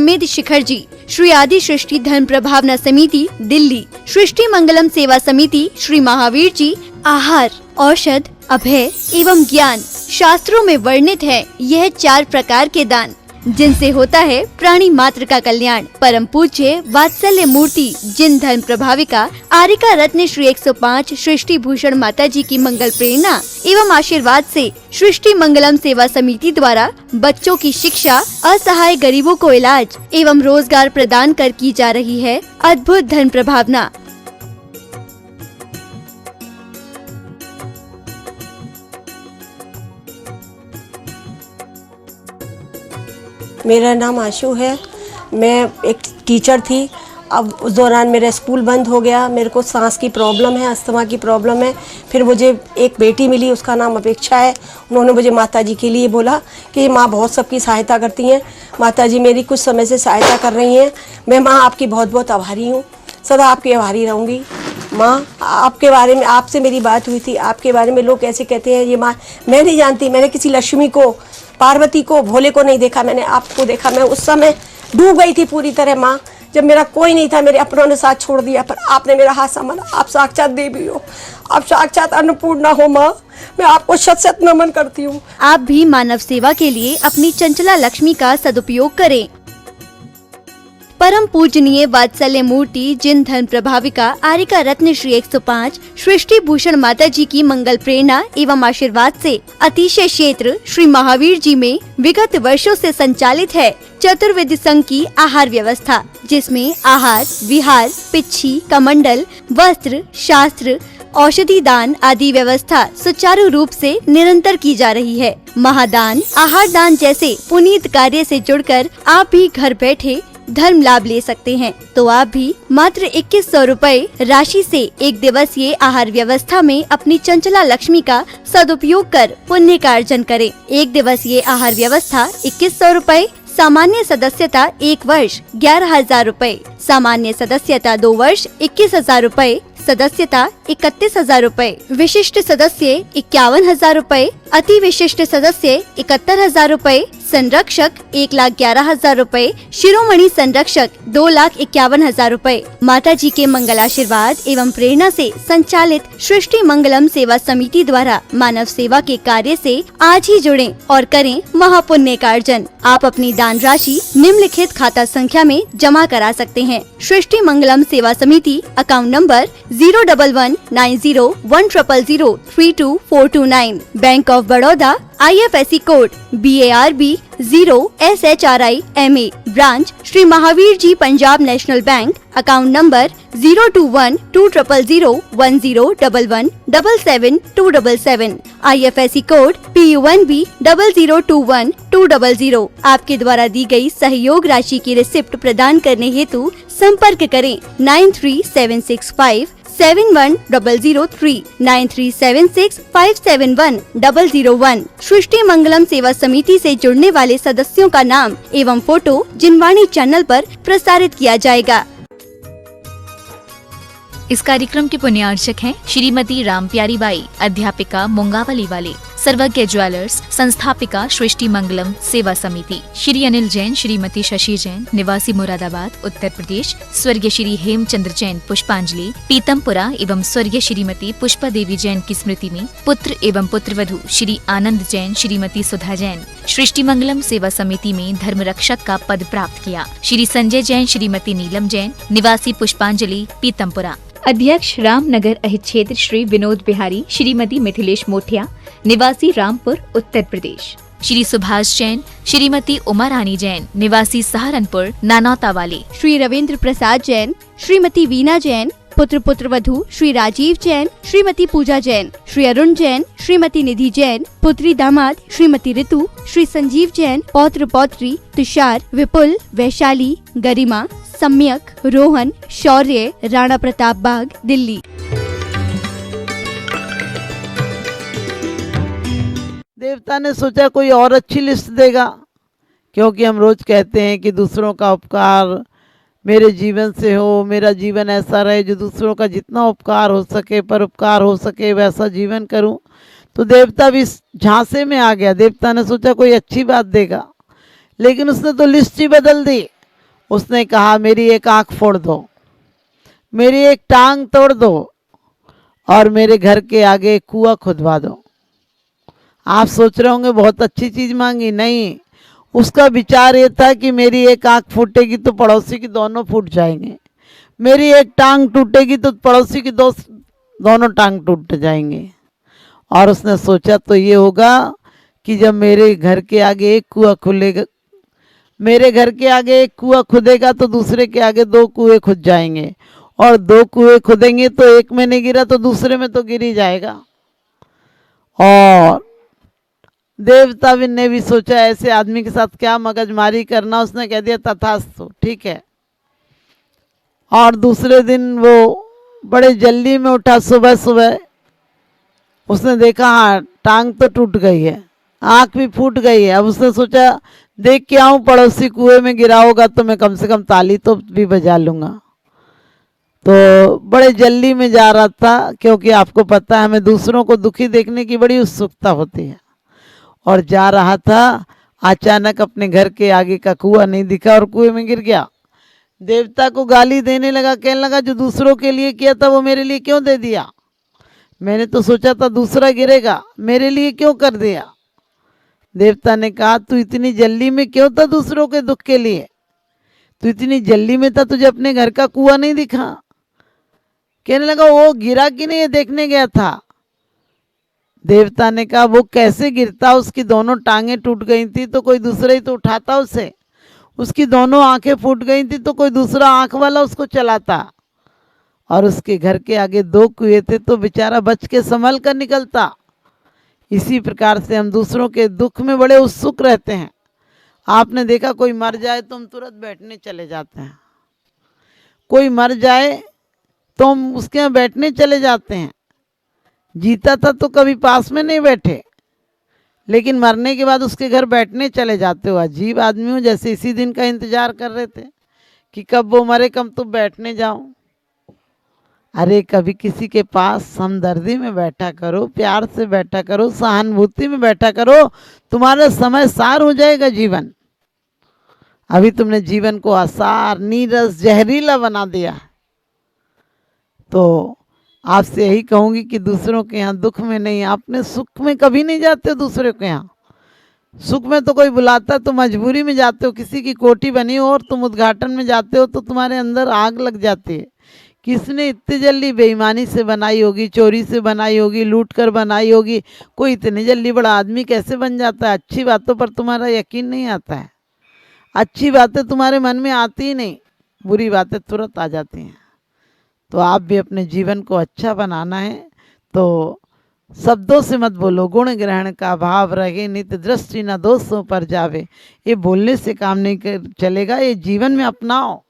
अमित शिखर जी, श्री आदि सृष्टि धर्म प्रभावना समिति दिल्ली, सृष्टि मंगलम सेवा समिति श्री महावीर जी, आहार, औषध, अभय एवं ज्ञान शास्त्रों में वर्णित है यह 4 प्रकार के दान, जिनसे होता है प्राणी मात्र का कल्याण। परम पूज्य वात्सल्य मूर्ति जिन धर्म प्रभाविका आरिका रत्न श्री 105 सृष्टि भूषण माता जी की मंगल प्रेरणा एवं आशीर्वाद से सृष्टि मंगलम सेवा समिति द्वारा बच्चों की शिक्षा, असहाय गरीबों को इलाज एवं रोजगार प्रदान कर की जा रही है अद्भुत धर्म प्रभावना। मेरा नाम आशु है। मैं एक टीचर थी। अब उस दौरान मेरा स्कूल बंद हो गया। मेरे को सांस की प्रॉब्लम है, अस्थमा की प्रॉब्लम है। फिर मुझे एक बेटी मिली, उसका नाम अपेक्षा है। उन्होंने मुझे माताजी के लिए बोला कि माँ बहुत सबकी सहायता करती हैं, माताजी मेरी कुछ समय से सहायता कर रही हैं। मैं माँ आपकी बहुत बहुत आभारी हूँ, सदा आपकी आभारी रहूँगी। माँ आपके बारे में, आपसे मेरी बात हुई थी, आपके बारे में लोग कैसे कहते हैं ये माँ, मैं नहीं जानती। मैंने किसी लक्ष्मी को, पार्वती को, भोले को नहीं देखा, मैंने आपको देखा। मैं उस समय डूब गई थी पूरी तरह माँ, जब मेरा कोई नहीं था, मेरे अपनों ने साथ छोड़ दिया, पर आपने मेरा हाथ संभाला। आप साक्षात देवी हो, आप साक्षात अन्नपूर्णा हो माँ। मैं आपको शत शत नमन करती हूँ। आप भी मानव सेवा के लिए अपनी चंचला लक्ष्मी का सदुपयोग करें। परम पूजनीय वात्सल्य मूर्ति जिन धर्म प्रभाविका आरिका रत्न श्री 105 सृष्टि भूषण माता जी की मंगल प्रेरणा एवं आशीर्वाद से अतिशय क्षेत्र श्री महावीर जी में विगत वर्षों से संचालित है चतुर्विध संघ की आहार व्यवस्था, जिसमें आहार, विहार, पिच्छी, कमंडल, वस्त्र, शास्त्र, औषधि दान आदि व्यवस्था सुचारू रूप से निरंतर की जा रही है। महादान, आहार दान जैसे पुनीत कार्य से जुड़कर आप भी घर बैठे धर्म लाभ ले सकते हैं। तो आप भी मात्र 2100 रुपए राशि से एक दिवसीय आहार व्यवस्था में अपनी चंचला लक्ष्मी का सदुपयोग कर पुण्य का अर्जन करें। एक दिवसीय आहार व्यवस्था 2100 रुपए, सामान्य सदस्यता 1 वर्ष 11,000 रुपए, सामान्य सदस्यता 2 वर्ष 21,000 रुपए, सदस्यता 31,000 रुपए, विशिष्ट सदस्य 51,000 रुपए, अति विशिष्ट सदस्य 71,000 रुपए, संरक्षक 1,11,000 रुपए, शिरोमणि संरक्षक 2,51,000 रुपए। माता जी के मंगल आशीर्वाद एवं प्रेरणा से संचालित सृष्टि मंगलम सेवा समिति द्वारा मानव सेवा के कार्य से आज ही जुड़ें और करें महापुण्य का अर्जन। आप अपनी दान राशि निम्नलिखित खाता संख्या में जमा करा सकते हैं। सृष्टि Mangalam Seva Samiti, account number 0119010003249, bank of Baroda, IFSC code BARB 0SHRIMA, branch Shri Mahavir ji Punjab national bank, account number 021-200-1011-77277, IFSC code PUNB 0021200। आपके द्वारा दी गई सहयोग राशि की रिसिप्ट प्रदान करने हेतु संपर्क करें 9376571003 9376571001। सृष्टि मंगलम सेवा समिति से जुड़ने वाले सदस्यों का नाम एवं फोटो जिनवाणी चैनल पर प्रसारित किया जाएगा। इस कार्यक्रम के पुण्यार्चक हैं श्रीमती राम प्यारी बाई, अध्यापिका मुंगावली वाले, सर्वज्ञ ज्वेलर्स, संस्थापिका सृष्टि मंगलम सेवा समिति, श्री अनिल जैन, श्रीमती शशि जैन, निवासी मुरादाबाद उत्तर प्रदेश, स्वर्गीय श्री हेमचंद्र जैन पुष्पांजलि, पीतमपुरा एवं स्वर्गीय श्रीमती पुष्पा देवी जैन की स्मृति में पुत्र एवं पुत्रवधू श्री आनंद जैन, श्रीमती सुधा जैन सृष्टि मंगलम सेवा समिति में धर्म रक्षक का पद प्राप्त किया। श्री संजय जैन, श्रीमती नीलम जैन, निवासी पुष्पांजलि पीतमपुरा। अध्यक्ष रामनगर अहित क्षेत्र श्री विनोद बिहारी, श्रीमती मिथिलेश मोठिया, निवासी रामपुर उत्तर प्रदेश। श्री सुभाष जैन, श्रीमती उमा रानी जैन, निवासी सहारनपुर नानौता वाले। श्री रविंद्र प्रसाद जैन, श्रीमती वीना जैन, पुत्र पुत्रवधू श्री राजीव जैन, श्रीमती पूजा जैन, श्री अरुण जैन, श्रीमती निधि जैन, पुत्री दामाद श्रीमती ऋतु, श्री संजीव जैन, पौत्र पौत्री तुषार, विपुल, वैशाली, गरिमा, सम्यक, रोहन, शौर्य, राणा प्रताप बाग, दिल्ली। देवता ने सोचा कोई और अच्छी लिस्ट देगा, क्योंकि हम रोज कहते हैं कि दूसरों का उपकार मेरे जीवन से हो, मेरा जीवन ऐसा रहे जो दूसरों का जितना उपकार हो सके, परोपकार हो सके, वैसा जीवन करूं। तो देवता भी झांसे में आ गया। देवता ने सोचा कोई अच्छी बात देगा, लेकिन उसने तो लिस्ट ही बदल दी। उसने कहा मेरी एक आंख फोड़ दो, मेरी एक टांग तोड़ दो और मेरे घर के आगे एक कुआं खुदवा दो। आप सोच रहे होंगे बहुत अच्छी चीज मांगी, नहीं, उसका विचार ये था कि मेरी एक आंख फूटेगी तो पड़ोसी की दोनों फूट जाएंगे, मेरी एक टांग टूटेगी तो पड़ोसी की दोनों टांग टूट जाएंगे। और उसने सोचा तो ये होगा कि जब मेरे घर के आगे एक कुआं खुलेगा, मेरे घर के आगे एक कुआं खुदेगा तो दूसरे के आगे 2 कुएं खुद जाएंगे, और 2 कुएं खुदेंगे तो एक में नहीं गिरा तो दूसरे में तो गिर ही जाएगा। और देवता ने भी सोचा ऐसे आदमी के साथ क्या मगजमारी करना, उसने कह दिया तथास्तु, ठीक है। और दूसरे दिन वो बड़े जल्दी में उठा, सुबह सुबह उसने देखा हाँ टांग तो टूट गई है, आंख भी फूट गई है। अब उसने सोचा देख के आऊं, पड़ोसी कुएं में गिरा होगा तो मैं कम से कम ताली तो भी बजा लूंगा। तो बड़े जल्दी में जा रहा था, क्योंकि आपको पता है हमें दूसरों को दुखी देखने की बड़ी उत्सुकता होती है। और जा रहा था, अचानक अपने घर के आगे का कुआं नहीं दिखा और कुएं में गिर गया। देवता को गाली देने लगा, कहने लगा जो दूसरों के लिए किया था वो मेरे लिए क्यों दे दिया, मैंने तो सोचा था दूसरा गिरेगा, मेरे लिए क्यों कर दिया। देवता ने कहा तू इतनी जल्दी में क्यों था दूसरों के दुख के लिए, तू इतनी जल्दी में था, तुझे अपने घर का कुआं नहीं दिखा। कहने लगा वो गिरा कि नहीं ये देखने गया था। देवता ने कहा वो कैसे गिरता, उसकी दोनों टांगें टूट गई थी तो कोई दूसरा ही तो उठाता उसे, उसकी दोनों आंखें फूट गई थी तो कोई दूसरा आंख वाला उसको चलाता, और उसके घर के आगे 2 कुएं थे तो बेचारा बच के संभल कर निकलता। इसी प्रकार से हम दूसरों के दुख में बड़े उत्सुक रहते हैं। आपने देखा कोई मर जाए तो हम तुरंत बैठने चले जाते हैं, कोई मर जाए तो हम उसके यहाँ बैठने चले जाते हैं। जीता था तो कभी पास में नहीं बैठे, लेकिन मरने के बाद उसके घर बैठने चले जाते हो। अजीब आदमी हो, जैसे इसी दिन का इंतजार कर रहे थे कि कब वो मरे कब तुम बैठने जाओ। अरे कभी किसी के पास हमदर्दी में बैठा करो, प्यार से बैठा करो, सहानुभूति में बैठा करो, तुम्हारा समय सार हो जाएगा जीवन। अभी तुमने जीवन को असार, नीरस, जहरीला बना दिया। तो आपसे यही कहूंगी कि दूसरों के यहाँ दुख में नहीं, आपने सुख में कभी नहीं जाते दूसरे के यहाँ। सुख में तो कोई बुलाता तो मजबूरी में जाते हो, किसी की कोठी बनी हो और तुम उद्घाटन में जाते हो तो तुम्हारे अंदर आग लग जाती है। किसने इतनी जल्दी बेईमानी से बनाई होगी, चोरी से बनाई होगी, लूट कर बनाई होगी, कोई इतनी जल्दी बड़ा आदमी कैसे बन जाता है। अच्छी बातों पर तुम्हारा यकीन नहीं आता है, अच्छी बातें तुम्हारे मन में आती ही नहीं, बुरी बातें तुरंत आ जाती हैं। तो आप भी अपने जीवन को अच्छा बनाना है तो शब्दों से मत बोलो, गुण ग्रहण का भाव रहे, नित्य दृष्टि न दोषों पर जावे। ये बोलने से काम नहीं चलेगा, ये जीवन में अपनाओ।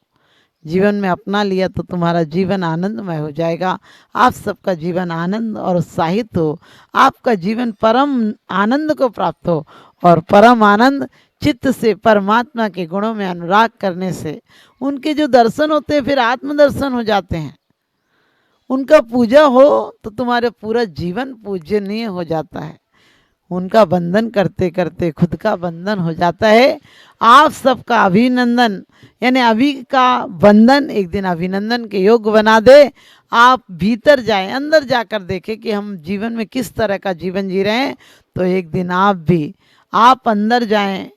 जीवन में अपना लिया तो तुम्हारा जीवन आनंदमय हो जाएगा। आप सबका जीवन आनंद और उत्साहित हो, आपका जीवन परम आनंद को प्राप्त हो, और परम आनंद चित्त से परमात्मा के गुणों में अनुराग करने से उनके जो दर्शन होते हैं फिर आत्मदर्शन हो जाते हैं। उनका पूजा हो तो तुम्हारा पूरा जीवन पूजनीय हो जाता है। उनका बंधन करते करते खुद का बंधन हो जाता है। आप सबका अभिनंदन, यानी अभी का बंधन एक दिन अभिनंदन के योग्य बना दे। आप भीतर जाएं, अंदर जाकर देखें कि हम जीवन में किस तरह का जीवन जी रहे हैं, तो एक दिन आप अंदर जाएं,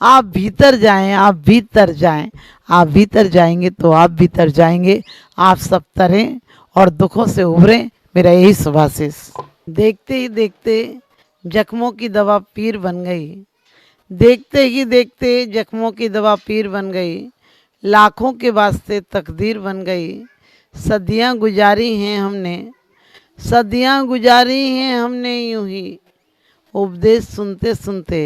आप भीतर जाएं, आप भीतर जाएं, आप भीतर जाएंगे तो आप भीतर जाएंगे, आप सब तरें और दुखों से उभरें। मेरा यही शुभाशीष। देखते ही देखते जख्मों की दवा पीर बन गई, देखते ही देखते जख्मों की दवा पीर बन गई, लाखों के वास्ते तकदीर बन गई। सदियां गुजारी हैं हमने, सदियां गुजारी हैं हमने यूं ही, उपदेश सुनते सुनते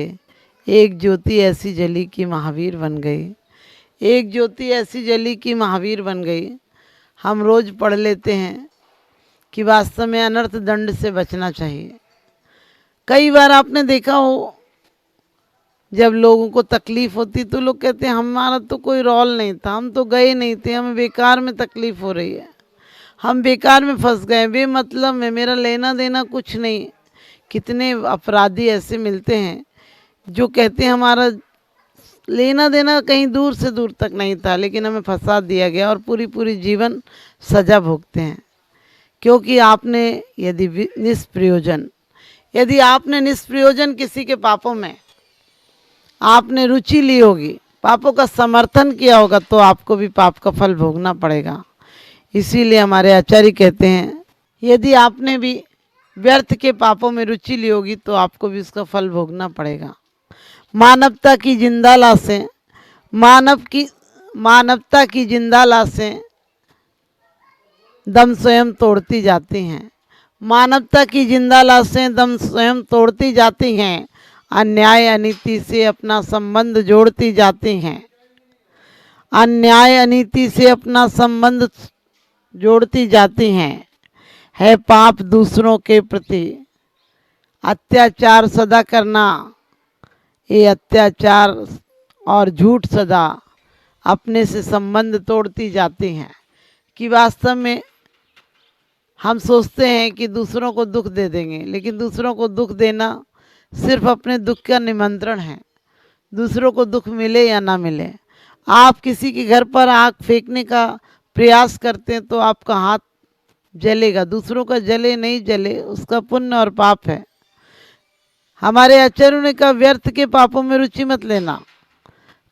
एक ज्योति ऐसी जली कि महावीर बन गई। एक ज्योति ऐसी जली कि महावीर बन गई। हम रोज़ पढ़ लेते हैं कि वास्तव में अनर्थ दंड से बचना चाहिए। कई बार आपने देखा हो जब लोगों को तकलीफ़ होती तो लोग कहते हैं हमारा तो कोई रोल नहीं था, हम तो गए नहीं थे, हमें बेकार में तकलीफ़ हो रही है, हम बेकार में फंस गए, बेमतलब में, मेरा लेना देना कुछ नहीं। कितने अपराधी ऐसे मिलते हैं जो कहते हैं हमारा लेना देना कहीं दूर से दूर तक नहीं था, लेकिन हमें फंसा दिया गया और पूरी जीवन सजा भोगते हैं। क्योंकि आपने यदि आपने निष्प्रयोजन किसी के पापों में आपने रुचि ली होगी, पापों का समर्थन किया होगा, तो आपको भी पाप का फल भोगना पड़ेगा। इसीलिए हमारे आचार्य कहते हैं यदि आपने भी व्यर्थ के पापों में रुचि ली होगी तो आपको भी उसका फल भोगना पड़ेगा। मानवता की जिंदा लाशें दम स्वयं तोड़ती जाती हैं। मानवता की जिंदा लाशें दम स्वयं तोड़ती जाती हैं, अन्याय अनीति से अपना संबंध जोड़ती जाती हैं। अन्याय अनीति से अपना संबंध जोड़ती जाती हैं। है पाप दूसरों के प्रति अत्याचार सदा करना, ये अत्याचार और झूठ सदा अपने से संबंध तोड़ती जाती हैं। कि वास्तव में हम सोचते हैं कि दूसरों को दुख दे देंगे, लेकिन दूसरों को दुख देना सिर्फ अपने दुख का निमंत्रण है। दूसरों को दुख मिले या ना मिले, आप किसी के घर पर आग फेंकने का प्रयास करते हैं तो आपका हाथ जलेगा, दूसरों का जले नहीं जले उसका पुण्य और पाप है। हमारे आचार्यों ने कहा व्यर्थ के पापों में रुचि मत लेना।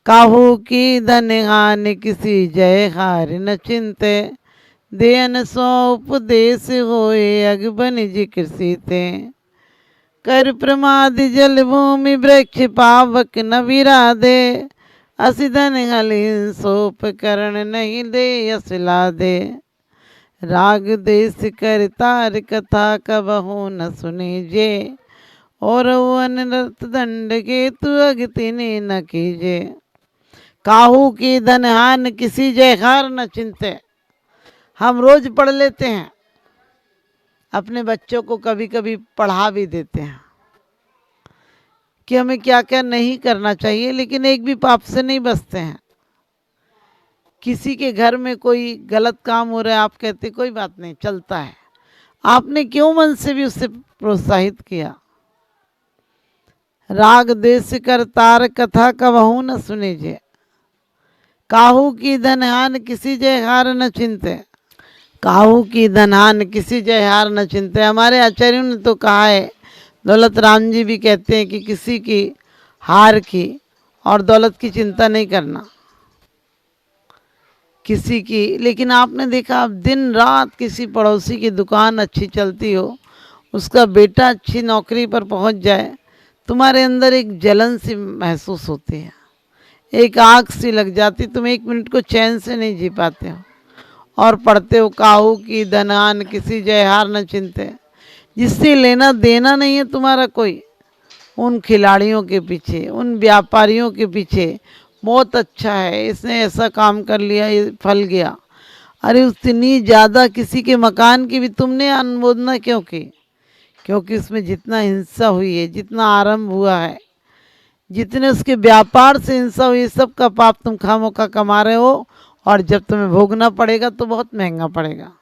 काहू की धन हानि किसी जय हार न चिंते, देन सो उपदेश होए अगबन जी कृषि ते। कर प्रमाद जल भूमि वृक्ष पावक न विरादे, असि धन हलि सोप करण नहीं दे असला दे। राग देश कर तार कथा कबहु न सुने जे, और अनर्थ दंड के तु अगति ने न कीजे। काहू की धनहान किसी जयहार न चिंते। हम रोज पढ़ लेते हैं, अपने बच्चों को कभी कभी पढ़ा भी देते हैं कि हमें क्या क्या नहीं करना चाहिए, लेकिन एक भी पाप से नहीं बचते हैं। किसी के घर में कोई गलत काम हो रहा है, आप कहते कोई बात नहीं चलता है, आपने क्यों मन से भी उसे प्रोत्साहित किया। राग देश कर तार कथा कबहु न सुने जे, काहू की धनहान किसी जय हार न चिंते। काहू की धनहान किसी जय हार न चिंते। हमारे आचार्यों ने तो कहा है, दौलत राम जी भी कहते हैं कि किसी की हार की और दौलत की चिंता नहीं करना किसी की। लेकिन आपने देखा अब दिन रात किसी पड़ोसी की दुकान अच्छी चलती हो, उसका बेटा अच्छी नौकरी पर पहुंच जाए, तुम्हारे अंदर एक जलन सी महसूस होती है, एक आग सी लग जाती, तुम एक मिनट को चैन से नहीं जी पाते हो और पढ़ते हो काहू की धनहान किसी जय हार न चिंते। जिससे लेना देना नहीं है तुम्हारा कोई, उन खिलाड़ियों के पीछे, उन व्यापारियों के पीछे बहुत अच्छा है, इसने ऐसा काम कर लिया, ये फल गया। अरे उतनी ज़्यादा किसी के मकान की भी तुमने अनुमोदना क्यों की? क्योंकि उसमें जितना हिंसा हुई है, जितना आरंभ हुआ है, जितने उसके व्यापार से हिंसा हुई, सब का पाप तुम खामोखा कमा रहे हो, और जब तुम्हें भोगना पड़ेगा तो बहुत महंगा पड़ेगा,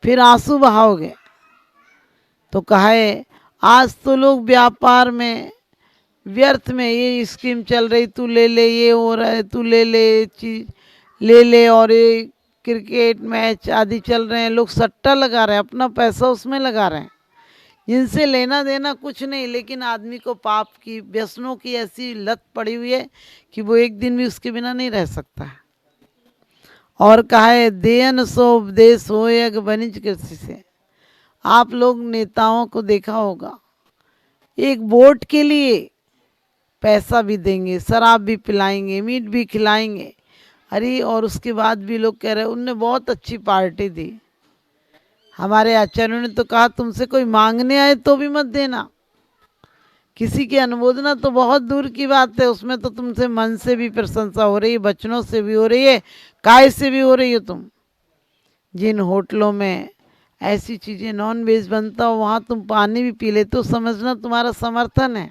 फिर आंसू बहाओगे। तो कहा है आज तो लोग व्यापार में व्यर्थ में, ये स्कीम चल रही तू ले ले, ये हो रहा है तू ले ले, चीज ले ले, और ये क्रिकेट मैच आदि चल रहे हैं, लोग सट्टा लगा रहे हैं, अपना पैसा उसमें लगा रहे हैं, जिनसे लेना देना कुछ नहीं। लेकिन आदमी को पाप की व्यसनों की ऐसी लत पड़ी हुई है कि वो एक दिन भी उसके बिना नहीं रह सकता है। और कहा है देन सो उपदेश होए अग बनिज कृषि से। आप लोग नेताओं को देखा होगा, एक वोट के लिए पैसा भी देंगे, शराब भी पिलाएंगे, मीट भी खिलाएंगे, अरे और उसके बाद भी लोग कह रहे हैं उनने बहुत अच्छी पार्टी दी। हमारे आचार्यों ने तो कहा तुमसे कोई मांगने आए तो भी मत देना। किसी की अनुमोदना तो बहुत दूर की बात है, उसमें तो तुमसे मन से भी प्रशंसा हो रही है, वचनों से भी हो रही है, काय से भी हो रही है। तुम जिन होटलों में ऐसी चीज़ें नॉन वेज बनता हो वहाँ तुम पानी भी पी लेते हो, समझना तुम्हारा समर्थन है।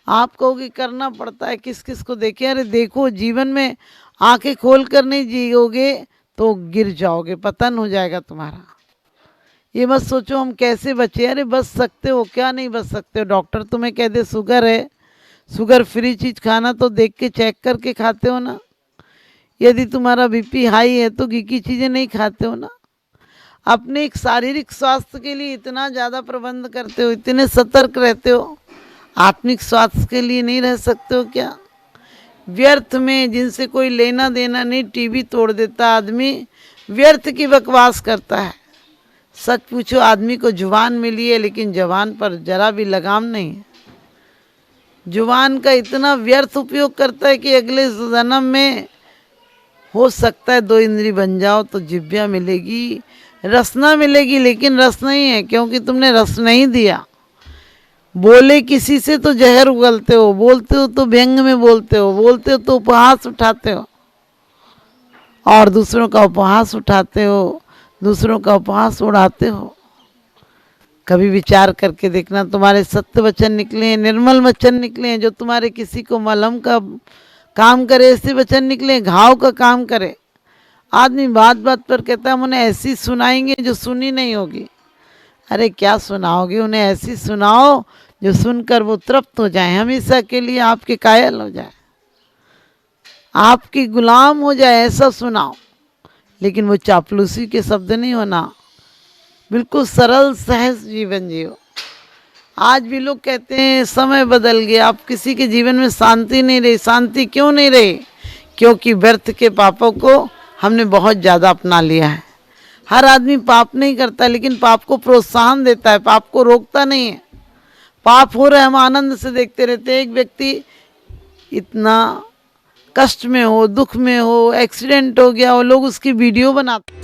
आप कहोगे करना पड़ता है, किस किस को देखे? अरे देखो, जीवन में आंखें खोल कर नहीं जियोगे तो गिर जाओगे, पतन हो जाएगा तुम्हारा। ये मत सोचो हम कैसे बचे, अरे बच सकते हो, क्या नहीं बच सकते हो। डॉक्टर तुम्हें कह दे शुगर है, शुगर फ्री चीज खाना तो देख के चेक करके खाते हो ना। यदि तुम्हारा बीपी हाई है तो घी की चीजें नहीं खाते हो ना। अपने एक शारीरिक स्वास्थ्य के लिए इतना ज़्यादा प्रबंध करते हो, इतने सतर्क रहते हो, आत्मिक स्वास्थ्य के लिए नहीं रह सकते हो क्या? व्यर्थ में जिनसे कोई लेना देना नहीं, टीवी तोड़ देता आदमी, व्यर्थ की बकवास करता है। सच पूछो, आदमी को जुबान मिली है लेकिन जबान पर जरा भी लगाम नहीं है। जुबान का इतना व्यर्थ उपयोग करता है कि अगले जन्म में हो सकता है 2 इंद्री बन जाओ तो जिब्या मिलेगी, रसना मिलेगी, लेकिन रस नहीं है क्योंकि तुमने रस नहीं दिया। बोले किसी से तो जहर उगलते हो, बोलते हो तो व्यंग में बोलते हो, बोलते हो तो उपहास उठाते हो और दूसरों का उपहास उठाते हो, दूसरों का उपहास उड़ाते हो। कभी विचार करके देखना, तुम्हारे सत्य वचन निकले हैं, निर्मल वचन निकले हैं, जो तुम्हारे किसी को मलहम का काम करे, ऐसे वचन निकले, घाव का काम करे। आदमी बात बात पर कहता है हम उन्हें ऐसी सुनाएंगे जो सुनी नहीं होगी। अरे क्या सुनाओगे, उन्हें ऐसी सुनाओ जो सुनकर वो तृप्त हो जाए, हमेशा के लिए आपके कायल हो जाए, आपकी गुलाम हो जाए, ऐसा सुनाओ। लेकिन वो चापलूसी के शब्द नहीं होना, बिल्कुल सरल सहज जीवन जियो। आज भी लोग कहते हैं समय बदल गया, अब किसी के जीवन में शांति नहीं रही। शांति क्यों नहीं रही? क्योंकि व्यर्थ के पापों को हमने बहुत ज़्यादा अपना लिया है। हर आदमी पाप नहीं करता, लेकिन पाप को प्रोत्साहन देता है, पाप को रोकता नहीं है। पाप हो रहा है, हम आनंद से देखते रहते हैं। एक व्यक्ति इतना कष्ट में हो, दुख में हो, एक्सीडेंट हो गया हो, लोग उसकी वीडियो बनाते।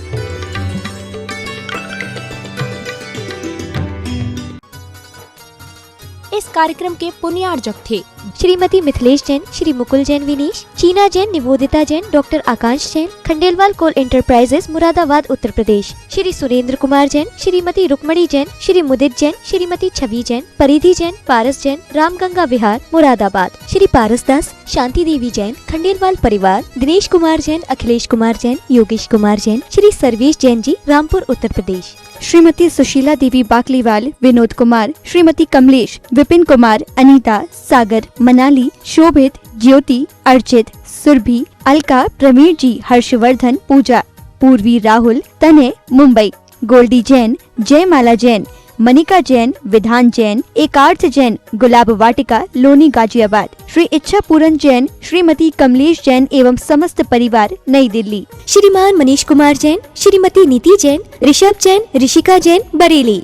इस कार्यक्रम के पुण्यार्जक थे श्रीमती मिथिलेश जैन, श्री मुकुल जैन विनीश, चीना जैन, निवोदिता जैन, डॉक्टर आकांश जैन, खंडेलवाल कोल एंटरप्राइजेस, मुरादाबाद, उत्तर प्रदेश, श्री सुरेंद्र कुमार जैन, श्रीमती रुक्मणी जैन, श्री मुदित जैन, श्रीमती छवि जैन, परिधि जैन, पारस जैन, रामगंगा विहार, मुरादाबाद, श्री पारस दास, शांति देवी जैन, खंडेलवाल परिवार, दिनेश कुमार जैन, अखिलेश कुमार जैन, योगेश कुमार जैन, श्री सर्वेश जैन जी, रामपुर, उत्तर प्रदेश, श्रीमती सुशीला देवी बाकलीवाल, विनोद कुमार, श्रीमती कमलेश, विपिन कुमार, अनीता, सागर, मनाली, शोभित, ज्योति, अर्चित, सुरभि, अलका, प्रवीण जी, हर्षवर्धन, पूजा, पूर्वी, राहुल, तने, मुंबई, गोल्डी जैन, जयमाला जैन, मनिका जैन, विधान जैन, एकार्थ जैन, गुलाब वाटिका, लोनी, गाजियाबाद, श्री इच्छा पूरन जैन, श्रीमती कमलेश जैन एवं समस्त परिवार, नई दिल्ली, श्रीमान मनीष कुमार जैन, श्रीमती नीति जैन, ऋषभ जैन, ऋषिका जैन, बरेली।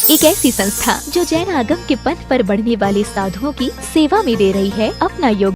एक ऐसी संस्था जो जैन आगम के पथ पर बढ़ने वाले साधुओं की सेवा में दे रही है अपना योगदान।